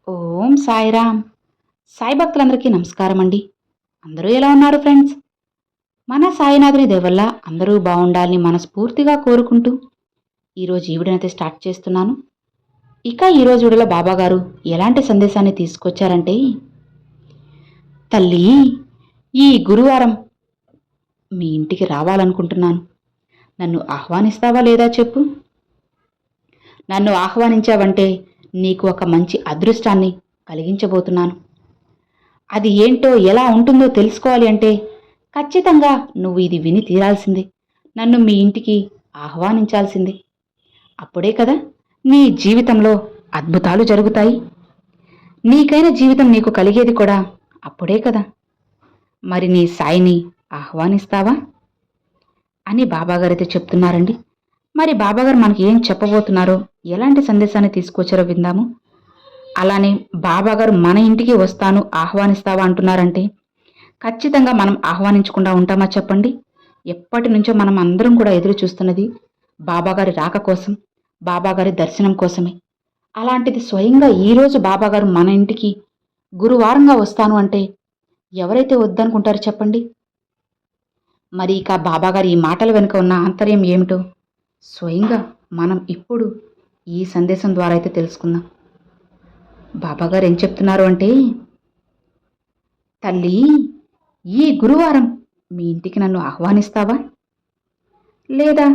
ఓం సాయిరామ్. సాయి భక్తులందరికీ నమస్కారం అండి. అందరూ ఎలా ఉన్నారు ఫ్రెండ్స్? మన సాయినాథుని దయ వల్ల అందరూ బాగుండాలని మనస్ఫూర్తిగా కోరుకుంటూ ఈరోజు ఈ వీడియోనైతే స్టార్ట్ చేస్తున్నాను. ఇక ఈరోజు వీడియోలో బాబాగారు ఎలాంటి సందేశాన్ని తీసుకొచ్చారంటే, తల్లి, ఈ గురువారం మీ ఇంటికి రావాలనుకుంటున్నాను. నన్ను ఆహ్వానిస్తావా లేదా చెప్పు? నన్ను ఆహ్వానించావంటే నీకు ఒక మంచి అదృష్టాన్ని కలిగించబోతున్నాను. అది ఏంటో ఎలా ఉంటుందో తెలుసుకోవాలి అంటే ఖచ్చితంగా నువ్వు ఇది విని తీరాల్సిందే. నన్ను మీ ఇంటికి ఆహ్వానించాల్సిందే. అప్పుడే కదా నీ జీవితంలో అద్భుతాలు జరుగుతాయి. నీకైన జీవితం నీకు కలిగేది కూడా అప్పుడే కదా. మరి నీ సాయిని ఆహ్వానిస్తావా అని బాబాగారైతే చెప్తున్నారండి. మరి బాబాగారు మనకి ఏం చెప్పబోతున్నారో, ఎలాంటి సందేశాన్ని తీసుకొచ్చారో విందాము. అలానే బాబాగారు మన ఇంటికి వస్తాను ఆహ్వానిస్తావా అంటున్నారంటే ఖచ్చితంగా మనం ఆహ్వానించకుండా ఉంటామా చెప్పండి? ఎప్పటి నుంచో మనం అందరం కూడా ఎదురు చూస్తున్నది బాబాగారి రాక కోసం, బాబాగారి దర్శనం కోసమే. అలాంటిది స్వయంగా ఈరోజు బాబాగారు మన ఇంటికి గురువారంగా వస్తాను అంటే ఎవరైతే వద్దనుకుంటారు చెప్పండి? మరి ఇక బాబాగారి ఈ మాటల వెనుక ఉన్న ఆంతర్యం ఏమిటో స్వయంగా మనం ఇప్పుడు ఈ సందేశం ద్వారా అయితే తెలుసుకుందాం. బాబాగారు ఏం చెప్తున్నారు అంటే, తల్లి, ఈ గురువారం మీ ఇంటికి నన్ను ఆహ్వానిస్తావా? లేదా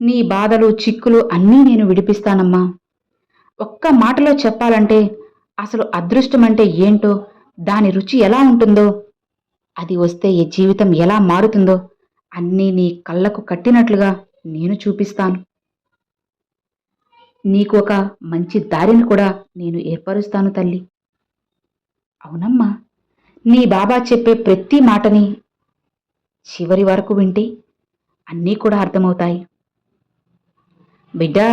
నీ బాధలు చిక్కులు అన్నీ నేను విడిపిస్తానమ్మా. ఒక్క మాటలో చెప్పాలంటే అసలు అదృష్టం అంటే ఏంటో, దాని రుచి ఎలా ఉంటుందో, అది వస్తే ఈ జీవితం ఎలా మారుతుందో అన్నీ నీ కళ్ళకు కట్టినట్లుగా నేను చూపిస్తాను. నీకు ఒక మంచి దారిని కూడా నేను ఏర్పరుస్తాను తల్లి. అవునమ్మా, నీ బాబా చెప్పే ప్రతి మాటని చివరి వరకు వింటే అన్నీ కూడా అర్థమవుతాయి. బిడ్డా,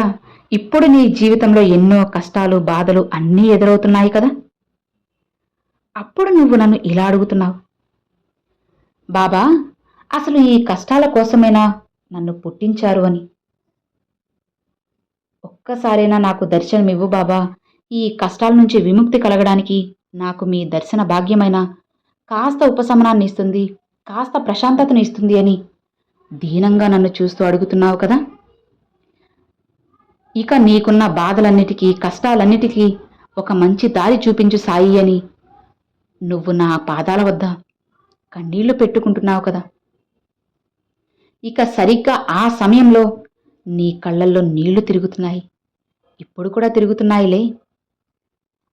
ఇప్పుడు నీ జీవితంలో ఎన్నో కష్టాలు బాధలు అన్నీ ఎదురవుతున్నాయి కదా. అప్పుడు నువ్వు నన్ను ఇలా అడుగుతున్నావు, బాబా, అసలు ఈ కష్టాల కోసమేనా నన్ను పుట్టించారు అని. ఒక్కసారైనా నాకు దర్శనమివ్వు బాబా. ఈ కష్టాల నుంచి విముక్తి కలగడానికి నాకు మీ దర్శన భాగ్యమైన కాస్త ఉపశమనాన్ని ఇస్తుంది, కాస్త ప్రశాంతతను ఇస్తుంది అని దీనంగా నన్ను చూస్తూ అడుగుతున్నావు కదా. ఇక నీకున్న బాధలన్నిటికీ, కష్టాలన్నిటికీ ఒక మంచి దారి చూపించు సాయి అని నువ్వు నా పాదాల వద్ద కన్నీళ్లు పెట్టుకుంటున్నావు కదా. ఇక సరిగ్గా ఆ సమయంలో నీ కళ్ళల్లో నీళ్లు తిరుగుతున్నాయి. ఇప్పుడు కూడా తిరుగుతున్నాయిలే.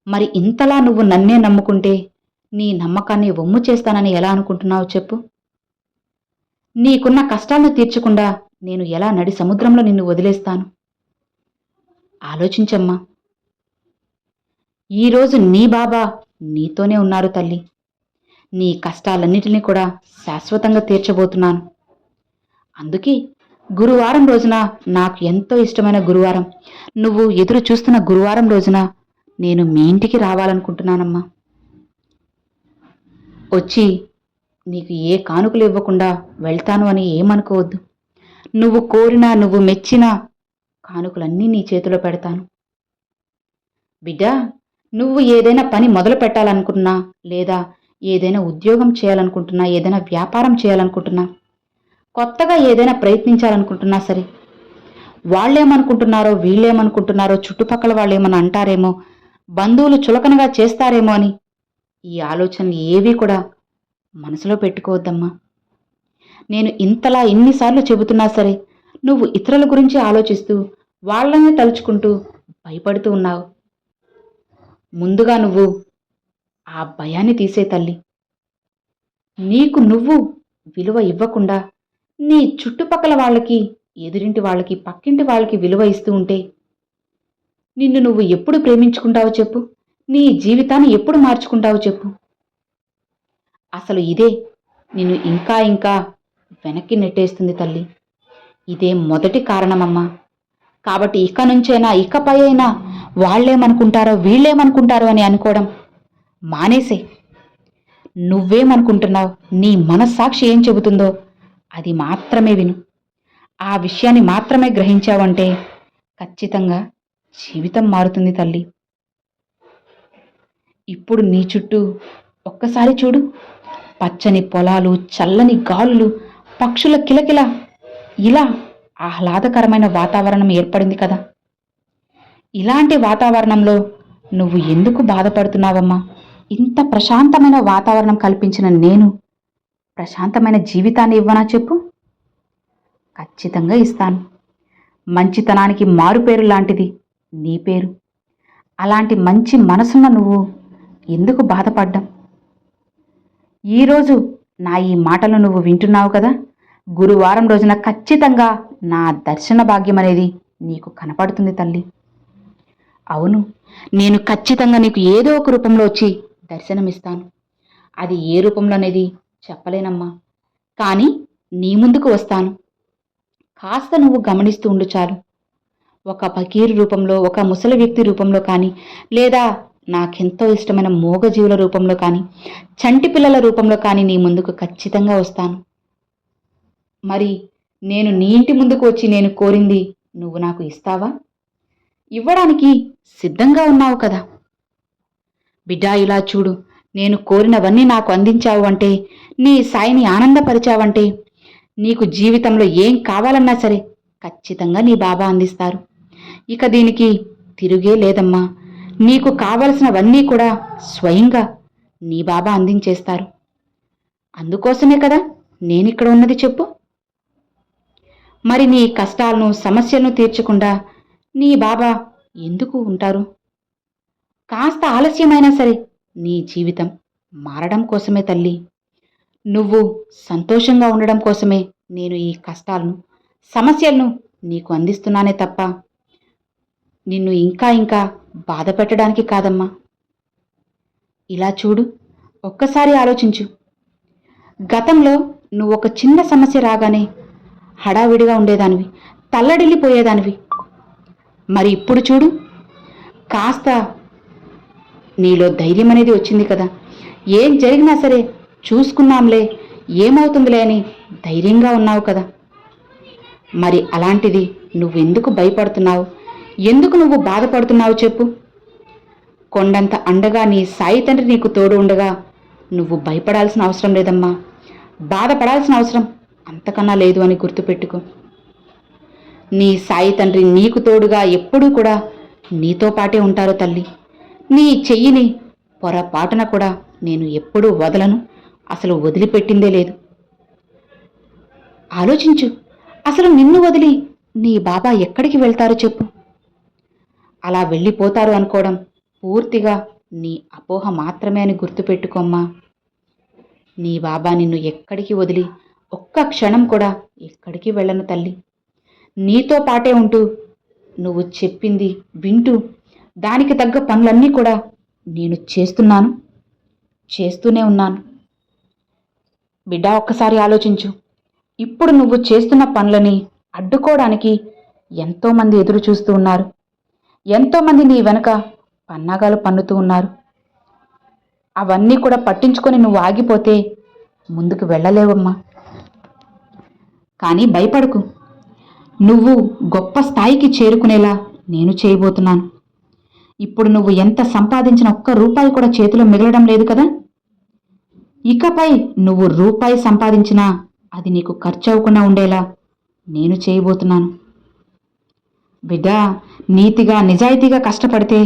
మరి ఇంతలా నువ్వు నన్నే నమ్ముకుంటే నీ నమ్మకాన్ని వమ్ము చేస్తానని ఎలా అనుకుంటున్నావు చెప్పు? నీకున్న కష్టాలను తీర్చకుండా నేను ఎలా నడి సముద్రంలో నిన్ను వదిలేస్తాను? ఆలోచించమ్మా. ఈరోజు నీ బాబా నీతోనే ఉన్నారు తల్లి. నీ కష్టాలన్నిటినీ కూడా శాశ్వతంగా తీర్చబోతున్నాను. అందుకే గురువారం రోజున, నాకు ఎంతో ఇష్టమైన గురువారం, నువ్వు ఎదురు చూస్తున్న గురువారం రోజున నేను మీ ఇంటికి రావాలనుకుంటున్నానమ్మా. వచ్చి నీకు ఏ కానుకలు ఇవ్వకుండా వెళ్తాను అని ఏమనుకోవద్దు. నువ్వు కోరినా, నువ్వు మెచ్చిన కానుకలన్నీ నీ చేతిలో పెడతాను. బిడ్డా, నువ్వు ఏదైనా పని మొదలు పెట్టాలనుకుంటున్నా, లేదా ఏదైనా ఉద్యోగం చేయాలనుకుంటున్నా, ఏదైనా వ్యాపారం చేయాలనుకుంటున్నా, కొత్తగా ఏదైనా ప్రయత్నించాలనుకుంటున్నా సరే, వాళ్ళేమనుకుంటున్నారో, వీళ్ళేమనుకుంటున్నారో, చుట్టుపక్కల వాళ్ళు ఏమన్నా అంటారేమో, బంధువులు చులకనగా చేస్తారేమో అని ఈ ఆలోచనలు ఏవీ కూడా మనసులో పెట్టుకోవద్దమ్మా. నేను ఇంతలా ఎన్నిసార్లు చెబుతున్నా సరే నువ్వు ఇతరుల గురించి ఆలోచిస్తూ, వాళ్ళనే తలుచుకుంటూ భయపడుతూ ఉన్నావు. ముందుగా నువ్వు ఆ భయాన్ని తీసే తల్లి. నీకు నువ్వు విలువ ఇవ్వకుండా నీ చుట్టుపక్కల వాళ్ళకి, ఎదురింటి వాళ్ళకి, పక్కింటి వాళ్ళకి విలువ ఇస్తూ ఉంటే నిన్ను నువ్వు ఎప్పుడు ప్రేమించుకుంటావో చెప్పు? నీ జీవితాన్ని ఎప్పుడు మార్చుకుంటావో చెప్పు? అసలు ఇదే నిన్ను ఇంకా ఇంకా వెనక్కి నెట్టేస్తుంది తల్లి. ఇదే మొదటి కారణమమ్మా. కాబట్టి ఇక నుంచైనా, ఇకపై అయినా వాళ్ళేమనుకుంటారో, వీళ్ళేమనుకుంటారో అని అనుకోవడం మానేసే. నువ్వేమనుకుంటున్నావు, నీ మనస్సాక్షి ఏం చెబుతుందో అది మాత్రమే విను. ఆ విషయాన్ని మాత్రమే గ్రహించావంటే ఖచ్చితంగా జీవితం మారుతుంది తల్లి. ఇప్పుడు నీ చుట్టూ ఒక్కసారి చూడు. పచ్చని పొలాలు, చల్లని గాలులు, పక్షుల కిలకిల, ఇలా ఆహ్లాదకరమైన వాతావరణం ఏర్పడింది కదా. ఇలాంటి వాతావరణంలో నువ్వు ఎందుకు బాధపడుతున్నావమ్మా? ఇంత ప్రశాంతమైన వాతావరణం కల్పించిన నేను ప్రశాంతమైన జీవితాన్ని ఇవ్వనా చెప్పు? ఖచ్చితంగా ఇస్తాను. మంచితనానికి మారుపేరు లాంటిది నీ పేరు. అలాంటి మంచి మనసున్న నువ్వు ఎందుకు బాధపడ్డాం? ఈరోజు నా ఈ మాటలు నువ్వు వింటున్నావు కదా. గురువారం రోజున ఖచ్చితంగా నా దర్శన భాగ్యం అనేది నీకు కనపడుతుంది తల్లి. అవును, నేను ఖచ్చితంగా నీకు ఏదో ఒక రూపంలో వచ్చి దర్శనమిస్తాను. అది ఏ రూపంలో అనేది చెప్పలేనమ్మా, కానీ నీ ముందుకు వస్తాను. కాస్త నువ్వు గమనిస్తూ ఉండు చాలు. ఒక ఫకీరు రూపంలో, ఒక ముసలి వ్యక్తి రూపంలో కానీ, లేదా నాకెంతో ఇష్టమైన మూగజీవుల రూపంలో కానీ, చంటి పిల్లల రూపంలో కానీ నీ ముందుకు ఖచ్చితంగా వస్తాను. మరి నేను నీ ఇంటి ముందుకు వచ్చి నేను కోరింది నువ్వు నాకు ఇస్తావా? ఇవ్వడానికి సిద్ధంగా ఉన్నావు కదా. బిడ్డా, ఇలా చూడు. నేను కోరినవన్నీ నాకు అందించావు అంటే, నీ సాయిని ఆనందపరిచావంటే, నీకు జీవితంలో ఏం కావాలన్నా సరే ఖచ్చితంగా నీ బాబా అందిస్తారు. ఇక దీనికి తిరుగే లేదమ్మా. నీకు కావలసినవన్నీ కూడా స్వయంగా నీ బాబా అందించేస్తారు. అందుకోసమే కదా నేనిక్కడ ఉన్నది చెప్పు. మరి నీ కష్టాలను, సమస్యలను తీర్చకుండా నీ బాబా ఎందుకు ఉంటారు? కాస్త ఆలస్యమైనా సరే నీ జీవితం మారడం కోసమే తల్లి. నువ్వు సంతోషంగా ఉండడం కోసమే నేను ఈ కష్టాలను, సమస్యలను నీకు అందిస్తున్నానే తప్ప నిన్ను ఇంకా ఇంకా బాధ పెట్టడానికి కాదమ్మా. ఇలా చూడు, ఒక్కసారి ఆలోచించు. గతంలో నువ్వు ఒక చిన్న సమస్య రాగానే హడావిడిగా ఉండేదానివి, తల్లడిల్లిపోయేదానివి. మరి ఇప్పుడు చూడు, కాస్త నీలో ధైర్యం అనేది వచ్చింది కదా. ఏం జరిగినా సరే చూసుకున్నాంలే, ఏమవుతుందిలే అని ధైర్యంగా ఉన్నావు కదా. మరి అలాంటిది నువ్వెందుకు భయపడుతున్నావు? ఎందుకు నువ్వు బాధపడుతున్నావు చెప్పు? కొండంత అండగా నీ సాయి తండ్రి నీకు తోడు ఉండగా నువ్వు భయపడాల్సిన అవసరం లేదమ్మా. బాధపడాల్సిన అవసరం అంతకన్నా లేదు అని గుర్తుపెట్టుకో. నీ సాయి తండ్రి నీకు తోడుగా ఎప్పుడూ కూడా నీతో పాటే ఉంటారు తల్లి. నీ చెయ్యిని పొరపాటున కూడా నేను ఎప్పుడూ వదలను, అసలు వదిలిపెట్టిందే లేదు. ఆలోచించు, అసలు నిన్ను వదిలి నీ బాబా ఎక్కడికి వెళ్తారో చెప్పు. అలా వెళ్ళిపోతారు అనుకోవడం పూర్తిగా నీ అపోహ మాత్రమే అని గుర్తుపెట్టుకోమ్మా. నీ బాబా నిన్ను ఎక్కడికి వదిలి ఒక్క క్షణం కూడా ఎక్కడికి వెళ్ళను తల్లి. నీతో పాటే ఉంటూ, నువ్వు చెప్పింది వింటూ, దానికి తగ్గ పనులన్నీ కూడా నేను చేస్తున్నాను, చేస్తూనే ఉన్నాను. బిడ్డా, ఒక్కసారి ఆలోచించు. ఇప్పుడు నువ్వు చేస్తున్న పనులని అడ్డుకోవడానికి ఎంతోమంది ఎదురు చూస్తూ ఉన్నారు. ఎంతోమంది నీ వెనుక పన్నాగాలు పన్నుతూ ఉన్నారు. అవన్నీ కూడా పట్టించుకొని నువ్వు ఆగిపోతే ముందుకు వెళ్ళలేవమ్మా. కానీ భయపడకు. నువ్వు గొప్ప స్థాయికి చేరుకునేలా నేను చేయబోతున్నాను. ఇప్పుడు నువ్వు ఎంత సంపాదించిన ఒక్క రూపాయి కూడా చేతిలో మిగలడం లేదు కదా. ఇకపై నువ్వు రూపాయి సంపాదించినా అది నీకు ఖర్చు అవ్వకుండా ఉండేలా నేను చేయబోతున్నాను. బిడ్డా, నీతిగా నిజాయితీగా కష్టపడితే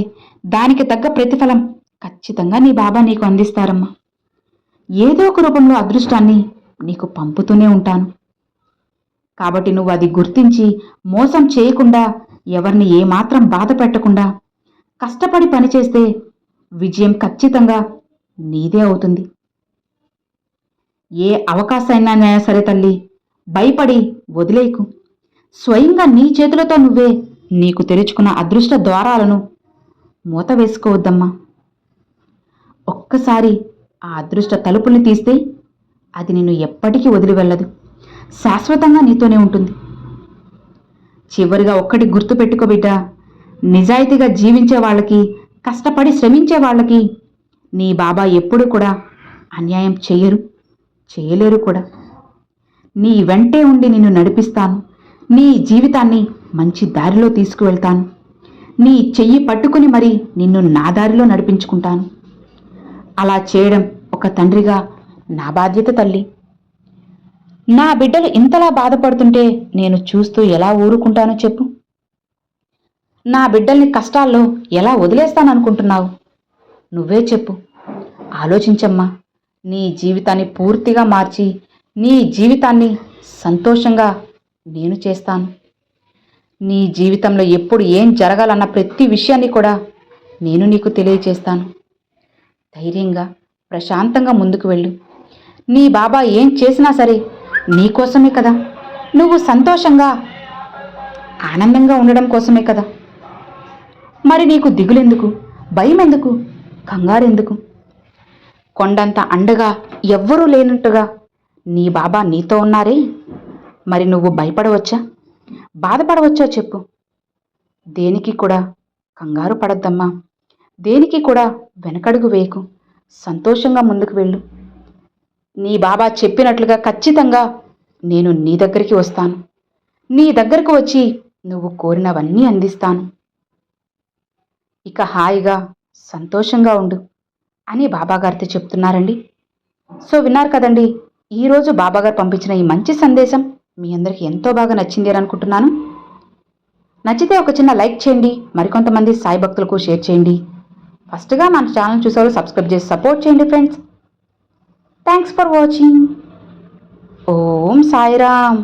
దానికి తగ్గ ప్రతిఫలం ఖచ్చితంగా నీ బాబా నీకు అందిస్తారమ్మా. ఏదో ఒక రూపంలో అదృష్టాన్ని నీకు పంపుతూనే ఉంటాను. కాబట్టి నువ్వు అది గుర్తించి మోసం చేయకుండా, ఎవరిని ఏమాత్రం బాధ పెట్టకుండా కష్టపడి పనిచేస్తే విజయం ఖచ్చితంగా నీదే అవుతుంది. ఏ అవకాశమైనా సరే తల్లి, భయపడి వదిలేకు. స్వయంగా నీ చేతులతో నువ్వే నీకు తెరుచుకున్న అదృష్ట ద్వారాలను మూత వేసుకోవద్దమ్మా. ఒక్కసారి ఆ అదృష్ట తలుపుల్ని తీస్తే అది నిన్ను ఎప్పటికీ వదిలి వెళ్ళదు, శాశ్వతంగా నీతోనే ఉంటుంది. చివరిగా ఒక్కటి గుర్తుపెట్టుకో బిడ్డా, నిజాయితీగా జీవించే వాళ్ళకి, కష్టపడి శ్రమించే వాళ్ళకి నీ బాబా ఎప్పుడూ కూడా అన్యాయం చేయలేరు కూడా. నీ వెంటే ఉండి నిన్ను నడిపిస్తాను. నీ జీవితాన్ని మంచి దారిలో తీసుకువెళ్తాను. నీ చెయ్యి పట్టుకుని మరి నిన్ను నా దారిలో నడిపించుకుంటాను. అలా చేయడం ఒక తండ్రిగా నా బాధ్యత తల్లి. నా బిడ్డలు ఇంతలా బాధపడుతుంటే నేను చూస్తూ ఎలా ఊరుకుంటానో చెప్పు. నా బిడ్డల్ని కష్టాల్లో ఎలా వదిలేస్తాననుకుంటున్నావు? నువ్వే చెప్పు. ఆలోచించమ్మా. నీ జీవితాన్ని పూర్తిగా మార్చి నీ జీవితాన్ని సంతోషంగా నేను చేస్తాను. నీ జీవితంలో ఎప్పుడు ఏం జరగాలన్న ప్రతి విషయాన్ని కూడా నేను నీకు తెలియచేస్తాను. ధైర్యంగా ప్రశాంతంగా ముందుకు వెళ్ళు. నీ బాబా ఏం చేసినా సరే నీకోసమే కదా. నువ్వు సంతోషంగా ఆనందంగా ఉండడం కోసమే కదా. మరి నీకు దిగులెందుకు, భయం ఎందుకు, కంగారెందుకు? కొండంత అండగా ఎవ్వరూ లేనట్టుగా నీ బాబా నీతో ఉన్నారే. మరి నువ్వు భయపడవచ్చా, బాధపడవచ్చా చెప్పు. దేనికి కూడా కంగారు పడద్దమ్మా. దేనికి కూడా వెనకడుగు వేయకు. సంతోషంగా ముందుకు వెళ్ళు. నీ బాబా చెప్పినట్లుగా ఖచ్చితంగా నేను నీ దగ్గరికి వస్తాను. నీ దగ్గరకు వచ్చి నువ్వు కోరినవన్నీ అందిస్తాను. ఇక హాయిగా సంతోషంగా ఉండు అని బాబాగారితో చెప్తున్నారండి. సో విన్నారు కదండి, ఈరోజు బాబాగారు పంపించిన ఈ మంచి సందేశం మీ అందరికీ ఎంతో బాగా నచ్చింది అని అనుకుంటున్నాను. నచ్చితే ఒక చిన్న లైక్ చేయండి, మరికొంతమంది సాయి భక్తులకు షేర్ చేయండి. ఫస్ట్గా మన ఛానల్ చూసేవారు సబ్స్క్రైబ్ చేసి సపోర్ట్ చేయండి friends. Thanks for watching. Om Sairam.